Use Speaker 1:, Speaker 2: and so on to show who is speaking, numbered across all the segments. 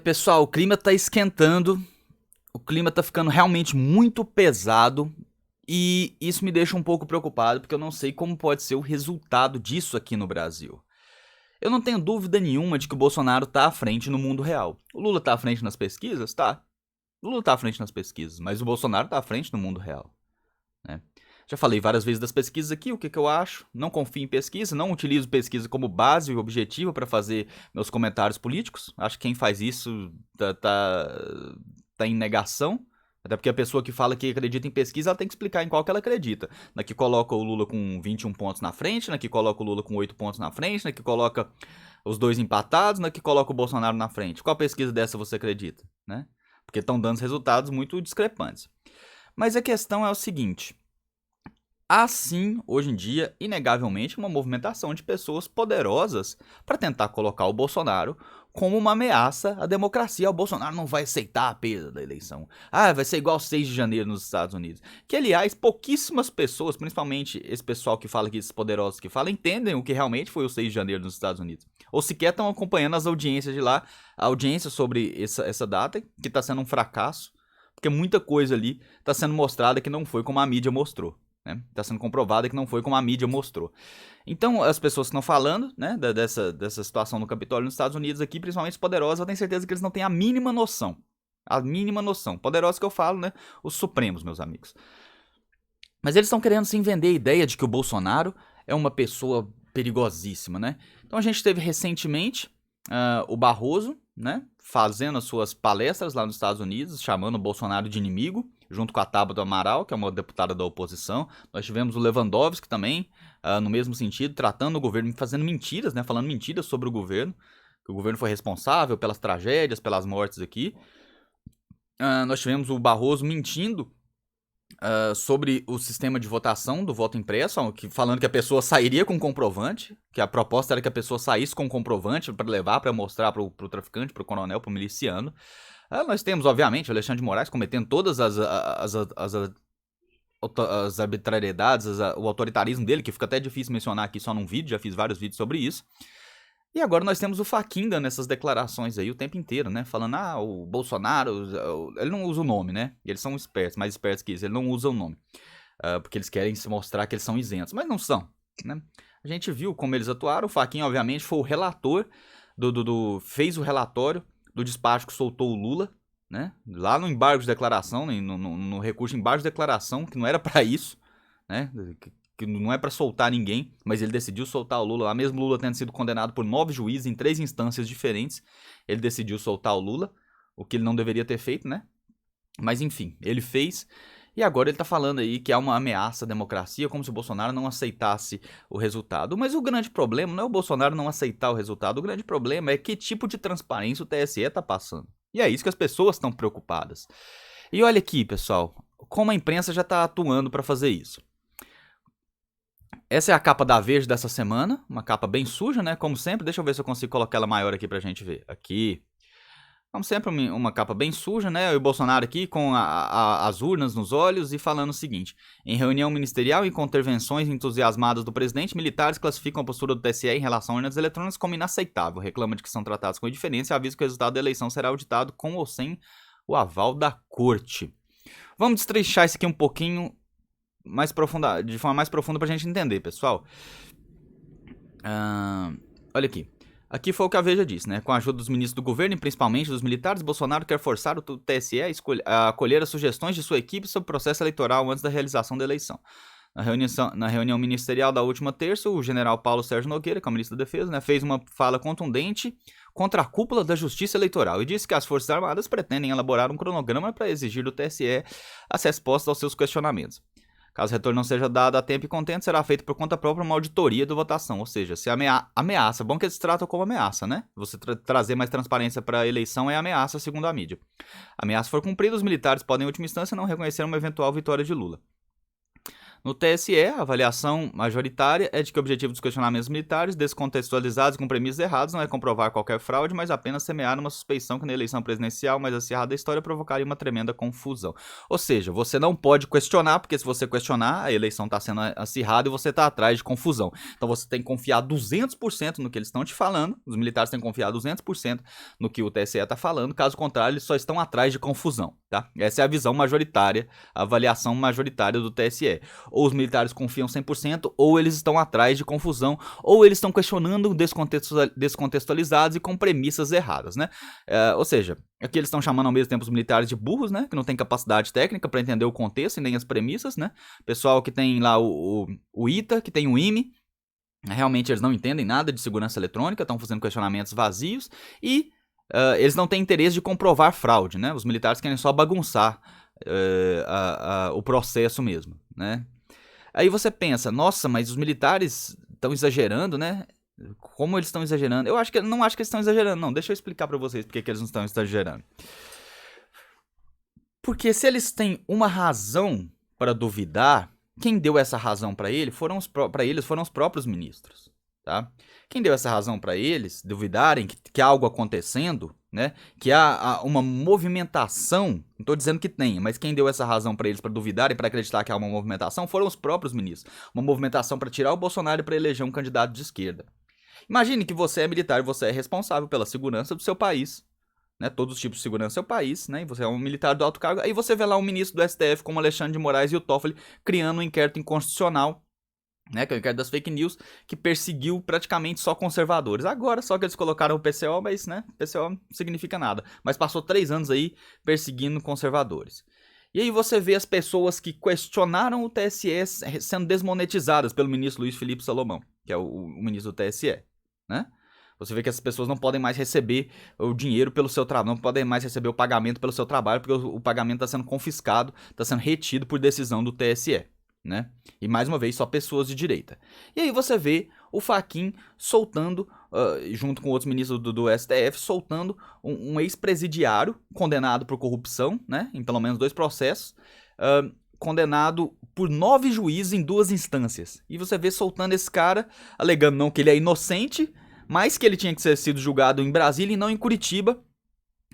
Speaker 1: Pessoal, o clima tá esquentando, o clima tá ficando realmente muito pesado e isso me deixa um pouco preocupado porque eu não sei como pode ser o resultado disso aqui no Brasil. Eu não tenho dúvida nenhuma de que o Bolsonaro tá à frente no mundo real. O Lula tá à frente nas pesquisas? Tá. O Lula tá à frente nas pesquisas, mas o Bolsonaro tá à frente no mundo real, né? Já falei várias vezes das pesquisas aqui, o que eu acho. Não confio em pesquisa, não utilizo pesquisa como base e objetivo para fazer meus comentários políticos. Acho que quem faz isso tá em negação. Até porque a pessoa que fala que acredita em pesquisa, ela tem que explicar em qual que ela acredita. Na que coloca o Lula com 21 pontos na frente, na que coloca o Lula com 8 pontos na frente, na que coloca os dois empatados, na que coloca o Bolsonaro na frente. Qual pesquisa dessa você acredita, né? Porque estão dando resultados muito discrepantes. Mas a questão é o seguinte: há sim, hoje em dia, inegavelmente, uma movimentação de pessoas poderosas para tentar colocar o Bolsonaro como uma ameaça à democracia. O Bolsonaro não vai aceitar a perda da eleição. Vai ser igual 6 de janeiro nos Estados Unidos. Que, aliás, pouquíssimas pessoas, principalmente esse pessoal que fala, que esses poderosos que falam, entendem o que realmente foi o 6 de janeiro nos Estados Unidos. Ou sequer estão acompanhando as audiências de lá, a audiência sobre essa data, que está sendo um fracasso, porque muita coisa ali está sendo mostrada que não foi como a mídia mostrou. Está sendo comprovada que não foi como a mídia mostrou. Então, as pessoas que estão falando, né, dessa situação no Capitólio nos Estados Unidos aqui, principalmente os poderosos, eu tenho certeza que eles não têm a mínima noção. A mínima noção. Poderosos que eu falo, né, os supremos, meus amigos. Mas eles estão querendo sim vender a ideia de que o Bolsonaro é uma pessoa perigosíssima, né? Então a gente teve recentemente o Barroso, né, fazendo as suas palestras lá nos Estados Unidos, chamando o Bolsonaro de inimigo, junto com a Tabata do Amaral, que é uma deputada da oposição. Nós tivemos o Lewandowski também, no mesmo sentido, tratando o governo, fazendo mentiras, né, falando mentiras sobre o governo, que o governo foi responsável pelas tragédias, pelas mortes aqui. Nós tivemos o Barroso mentindo sobre o sistema de votação do voto impresso, falando que a pessoa sairia com comprovante, que a proposta era que a pessoa saísse com comprovante para levar, para mostrar para o traficante, para o coronel, para o miliciano. Nós temos, obviamente, o Alexandre de Moraes cometendo todas as arbitrariedades, o autoritarismo dele, que fica até difícil mencionar aqui só num vídeo, já fiz vários vídeos sobre isso. E agora nós temos o Fachin dando essas declarações aí o tempo inteiro, né? Falando, o Bolsonaro, ele não usa o nome, né? Eles são espertos, mais espertos que isso, ele não usa o nome. Porque eles querem se mostrar que eles são isentos, mas não são, né? A gente viu como eles atuaram, o Fachin, obviamente, foi o relator, fez o relatório do despacho que soltou o Lula, né? Lá no embargo de declaração, no recurso de embargo de declaração, que não era pra isso, né? Que não é pra soltar ninguém, mas ele decidiu soltar o Lula lá, mesmo o Lula tendo sido condenado por 9 juízes em 3 instâncias diferentes, ele decidiu soltar o Lula, o que ele não deveria ter feito, né? Mas enfim, ele fez, e agora ele tá falando aí que há uma ameaça à democracia, como se o Bolsonaro não aceitasse o resultado. Mas o grande problema não é o Bolsonaro não aceitar o resultado, o grande problema é que tipo de transparência o TSE tá passando. E é isso que as pessoas estão preocupadas. E olha aqui, pessoal, como a imprensa já tá atuando para fazer isso. Essa é a capa da Veja dessa semana, uma capa bem suja, né? Como sempre, deixa eu ver se eu consigo colocar ela maior aqui pra gente ver. Aqui. Como sempre, uma capa bem suja, né? E o Bolsonaro aqui com as urnas nos olhos e falando o seguinte: em reunião ministerial e com intervenções entusiasmadas do presidente, militares classificam a postura do TSE em relação a urnas eletrônicas como inaceitável. Reclama de que são tratados com indiferença e avisa que o resultado da eleição será auditado com ou sem o aval da corte. Vamos destrechar isso aqui um pouquinho de forma mais profunda pra gente entender, pessoal. Olha aqui. Aqui foi o que a Veja disse, né? Com a ajuda dos ministros do governo e principalmente dos militares, Bolsonaro quer forçar o TSE a acolher as sugestões de sua equipe sobre o processo eleitoral antes da realização da eleição. Na reunião ministerial da última terça, o general Paulo Sérgio Nogueira, que é o ministro da Defesa, né, fez uma fala contundente contra a cúpula da Justiça Eleitoral e disse que as Forças Armadas pretendem elaborar um cronograma para exigir do TSE as respostas aos seus questionamentos. Caso o retorno não seja dado a tempo e contento, será feito por conta própria uma auditoria da votação. Ou seja, se ameaça, bom que eles tratam como ameaça, né? Você trazer mais transparência para a eleição é ameaça, segundo a mídia. A ameaça for cumprida, os militares podem, em última instância, não reconhecer uma eventual vitória de Lula. No TSE, a avaliação majoritária é de que o objetivo dos questionamentos militares, descontextualizados com premissas erradas, não é comprovar qualquer fraude, mas apenas semear uma suspeição que na eleição presidencial mais acirrada da história provocaria uma tremenda confusão. Ou seja, você não pode questionar, porque se você questionar, a eleição está sendo acirrada e você está atrás de confusão. Então você tem que confiar 200% no que eles estão te falando, os militares têm que confiar 200% no que o TSE está falando, caso contrário, eles só estão atrás de confusão, tá? Essa é a visão majoritária, a avaliação majoritária do TSE. Ou os militares confiam 100%, ou eles estão atrás de confusão, ou eles estão questionando descontextualizados e com premissas erradas, né? Ou seja, aqui eles estão chamando ao mesmo tempo os militares de burros, né? Que não tem capacidade técnica para entender o contexto e nem as premissas, né? Pessoal que tem lá o ITA, que tem o IME, realmente eles não entendem nada de segurança eletrônica, estão fazendo questionamentos vazios e eles não têm interesse de comprovar fraude, né? Os militares querem só bagunçar o processo mesmo, né? Aí você pensa, nossa, mas os militares estão exagerando, né? Como eles estão exagerando? Não acho que eles estão exagerando, não. Deixa eu explicar pra vocês porque que eles não estão exagerando. Porque se eles têm uma razão para duvidar, quem deu essa razão para eles foram os próprios ministros, tá? Quem deu essa razão para eles duvidarem que há algo acontecendo, né? Que há uma movimentação, não estou dizendo que tenha, mas quem deu essa razão para eles para duvidarem, para acreditar que há uma movimentação, foram os próprios ministros. Uma movimentação para tirar o Bolsonaro e para eleger um candidato de esquerda. Imagine que você é militar e você é responsável pela segurança do seu país, né? Todos os tipos de segurança do seu país, né? E você é um militar do alto cargo. Aí você vê lá um ministro do STF como Alexandre de Moraes e o Toffoli criando um inquérito inconstitucional, né, que é o inquérito das fake news, que perseguiu praticamente só conservadores. Agora só que eles colocaram o PCO, mas, né, PCO não significa nada. Mas passou 3 anos aí perseguindo conservadores. E aí você vê as pessoas que questionaram o TSE sendo desmonetizadas pelo ministro Luiz Felipe Salomão, que é o ministro do TSE, né? Você vê que essas pessoas não podem mais receber o dinheiro pelo seu trabalho, não podem mais receber o pagamento pelo seu trabalho, porque o pagamento está sendo confiscado, está sendo retido por decisão do TSE. Né? E mais uma vez só pessoas de direita. E aí você vê o Fachin soltando, junto com outros ministros do STF, soltando um ex-presidiário condenado por corrupção, né? Em pelo menos 2 processos, condenado por 9 juízes em 2 instâncias. E você vê soltando esse cara, alegando não que ele é inocente, mas que ele tinha que ter sido julgado em Brasília e não em Curitiba,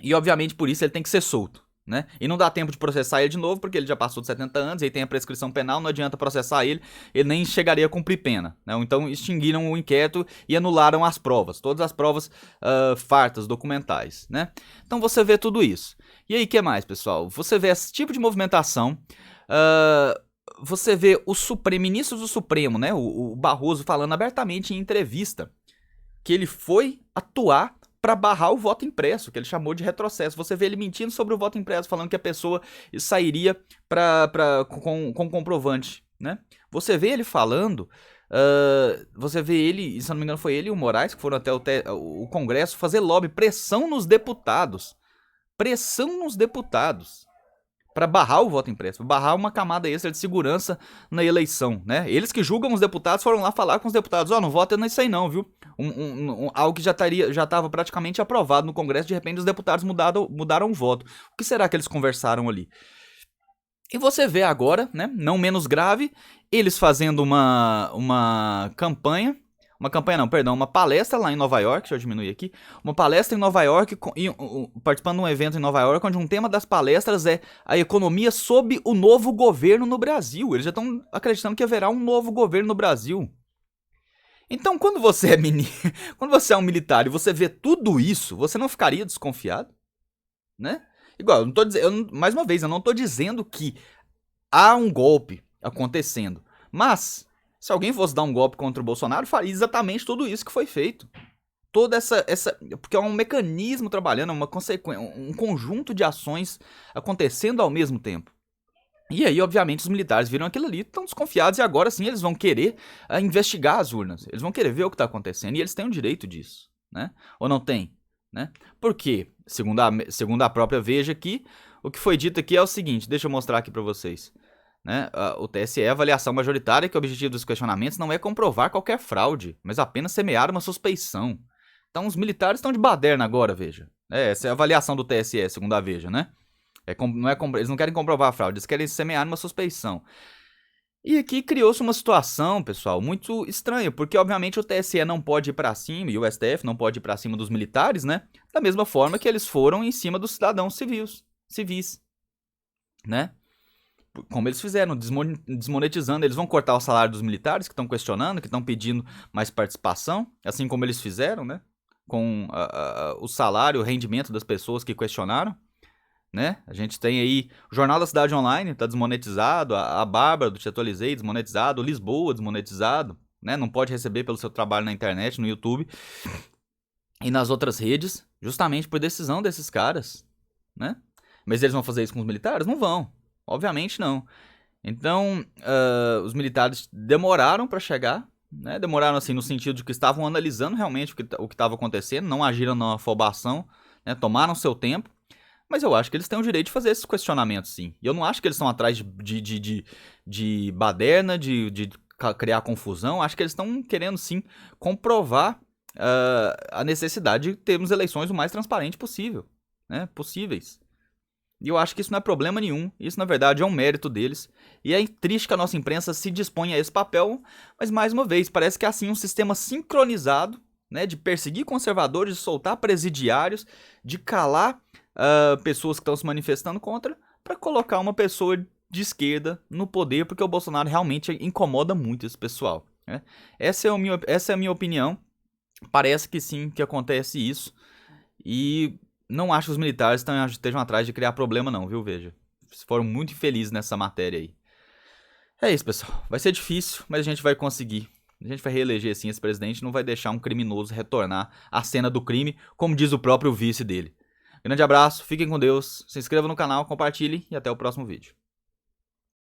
Speaker 1: e obviamente por isso ele tem que ser solto. Né? E não dá tempo de processar ele de novo, porque ele já passou de 70 anos, e tem a prescrição penal, não adianta processar ele nem chegaria a cumprir pena. Né? Então extinguiram o inquérito e anularam as provas, todas as provas fartas, documentais. Né? Então você vê tudo isso. E aí, o que mais, pessoal? Você vê esse tipo de movimentação, você vê o ministro do Supremo, né? o Barroso, falando abertamente em entrevista que ele foi atuar para barrar o voto impresso, que ele chamou de retrocesso. Você vê ele mentindo sobre o voto impresso, falando que a pessoa sairia com comprovante, né? Você vê ele falando, você vê ele, se não me engano foi ele e o Moraes, que foram até o Congresso fazer lobby, pressão nos deputados, para barrar o voto impresso, barrar uma camada extra de segurança na eleição, né? Eles que julgam os deputados foram lá falar com os deputados, não vota nisso aí não, viu? Algo que já estava praticamente aprovado no Congresso, de repente os deputados mudaram o voto. O que será que eles conversaram ali? E você vê agora, né, não menos grave, eles fazendo uma palestra lá em Nova York, deixa eu diminuir aqui, uma palestra em Nova York, participando de um evento em Nova York, onde um tema das palestras é a economia sob o novo governo no Brasil. Eles já estão acreditando que haverá um novo governo no Brasil. Então, quando você é um militar e você vê tudo isso, você não ficaria desconfiado? Né? Igual, mais uma vez, eu não estou dizendo que há um golpe acontecendo, mas se alguém fosse dar um golpe contra o Bolsonaro, faria exatamente tudo isso que foi feito. Toda essa porque é um mecanismo trabalhando, uma consequência, um conjunto de ações acontecendo ao mesmo tempo. E aí, obviamente, os militares viram aquilo ali, estão desconfiados, e agora sim eles vão querer investigar as urnas. Eles vão querer ver o que está acontecendo, e eles têm o direito disso, né? Ou não têm? Né? Porque, segundo a própria Veja aqui, o que foi dito aqui é o seguinte, deixa eu mostrar aqui para vocês. Né? O TSE é a avaliação majoritária que o objetivo dos questionamentos não é comprovar qualquer fraude, mas apenas semear uma suspeição. Então os militares estão de baderna agora, Veja. Essa é a avaliação do TSE, segundo a Veja, né? Eles não querem comprovar a fraude, eles querem semear uma suspeição. E aqui criou-se uma situação, pessoal, muito estranha, porque obviamente o TSE não pode ir pra cima, e o STF não pode ir pra cima dos militares, né? Da mesma forma que eles foram em cima dos cidadãos civis, né? Como eles fizeram, desmonetizando. Eles vão cortar o salário dos militares que estão questionando, que estão pedindo mais participação, assim como eles fizeram, né? Com o salário, o rendimento das pessoas que questionaram, né? A gente tem aí o Jornal da Cidade Online, tá desmonetizado, a Bárbara do Te Atualizei desmonetizado, o Lisboa desmonetizado, né? Não pode receber pelo seu trabalho na internet, no YouTube e nas outras redes, justamente por decisão desses caras, né? Mas eles vão fazer isso com os militares? Não vão, obviamente não. Então, os militares demoraram para chegar, né? Demoraram assim no sentido de que estavam analisando realmente o que estava acontecendo, não agiram na afobação, né? Tomaram seu tempo. Mas eu acho que eles têm o direito de fazer esses questionamentos, sim. E eu não acho que eles estão atrás de baderna, de criar confusão. Acho que eles estão querendo, sim, comprovar a necessidade de termos eleições o mais transparente possível, né? Possíveis. E eu acho que isso não é problema nenhum. Isso, na verdade, é um mérito deles. E é triste que a nossa imprensa se disponha a esse papel. Mas, mais uma vez, parece que é assim um sistema sincronizado, né, de perseguir conservadores, de soltar presidiários, de calar pessoas que estão se manifestando contra, para colocar uma pessoa de esquerda no poder, porque o Bolsonaro realmente incomoda muito esse pessoal, né? Essa é a minha opinião. Parece que sim, que acontece isso. E não acho que os militares estejam atrás de criar problema não, viu, veja. Foram muito infelizes nessa matéria aí. É isso, pessoal. Vai ser difícil, mas a gente vai conseguir. A gente vai reeleger assim esse presidente, não vai deixar um criminoso retornar à cena do crime, como diz o próprio vice dele. Grande abraço, fiquem com Deus, se inscreva no canal, compartilhe e até o próximo vídeo.